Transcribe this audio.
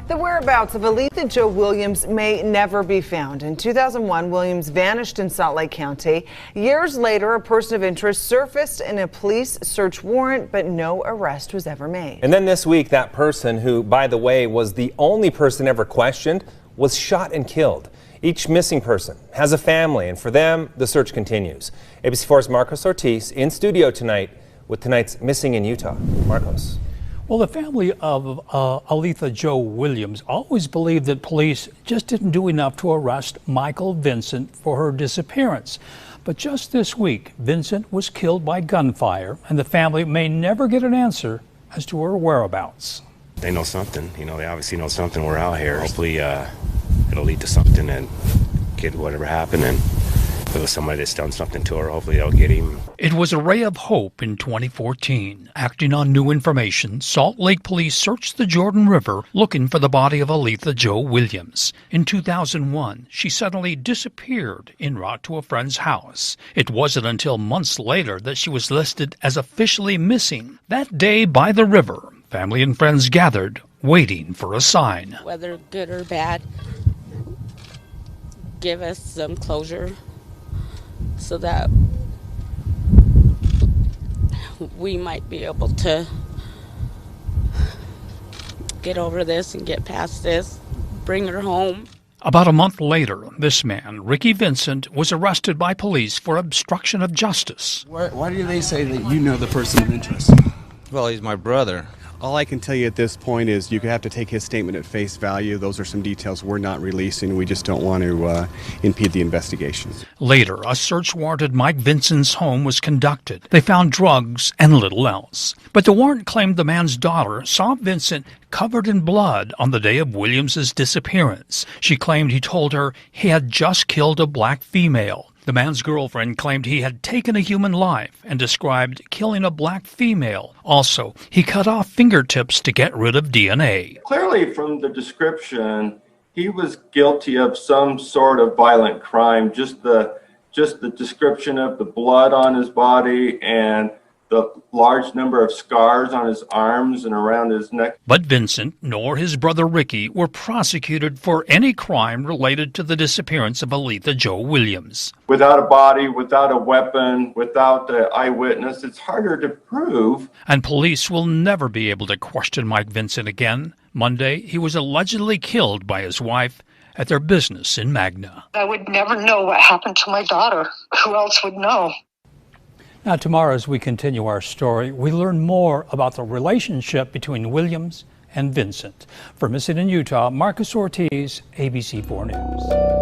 The whereabouts of Aletha Jo Williams may never be found. In 2001, Williams vanished in Salt Lake County. Years later, a person of interest surfaced in a police search warrant, but no arrest was ever made. And then this week, that person, who, by the way, was the only person ever questioned, was shot and killed. Each missing person has a family, and for them, the search continues. ABC4's Marcos Ortiz in studio tonight with tonight's Missing in Utah. Marcos. Well, the family of Aletha Jo Williams always believed that police just didn't do enough to arrest Michael Vincent for her disappearance. But just this week, Vincent was killed by gunfire, and the family may never get an answer as to her whereabouts. They know something, they obviously know something. We're out here. Hopefully it'll lead to something and get whatever happened. And if it was somebody that's done something to her, hopefully they'll get him. It was a ray of hope in 2014. Acting on new information, Salt Lake police searched the Jordan River looking for the body of Aletha Jo Williams. In 2001, she suddenly disappeared en route to a friend's house. It wasn't until months later that she was listed as officially missing. That day by the river, family and friends gathered, waiting for a sign. Whether good or bad, give us some closure so that we might be able to get over this and get past this, bring her home. About a month later, this man, Ricky Vincent, was arrested by police for obstruction of justice. Why do they say that you know the person of interest? Well, he's my brother. All I can tell you at this point is you have to take his statement at face value. Those are some details we're not releasing. We just don't want to impede the investigation. Later, a search warrant at Mike Vincent's home was conducted. They found drugs and little else. But the warrant claimed the man's daughter saw Vincent covered in blood on the day of Williams's disappearance. She claimed he told her he had just killed a black female. The man's girlfriend claimed he had taken a human life and described killing a black female. Also, he cut off fingertips to get rid of DNA. Clearly from the description, he was guilty of some sort of violent crime. Just the description of the blood on his body and the large number of scars on his arms and around his neck. But Vincent nor his brother Ricky were prosecuted for any crime related to the disappearance of Aletha Jo Williams. Without a body, without a weapon, without the eyewitness, it's harder to prove. And police will never be able to question Mike Vincent again. Monday, he was allegedly killed by his wife at their business in Magna. I would never know what happened to my daughter. Who else would know? Now, tomorrow, as we continue our story, we learn more about the relationship between Williams and Vincent. For Missing in Utah, Marcos Ortiz, ABC4 News.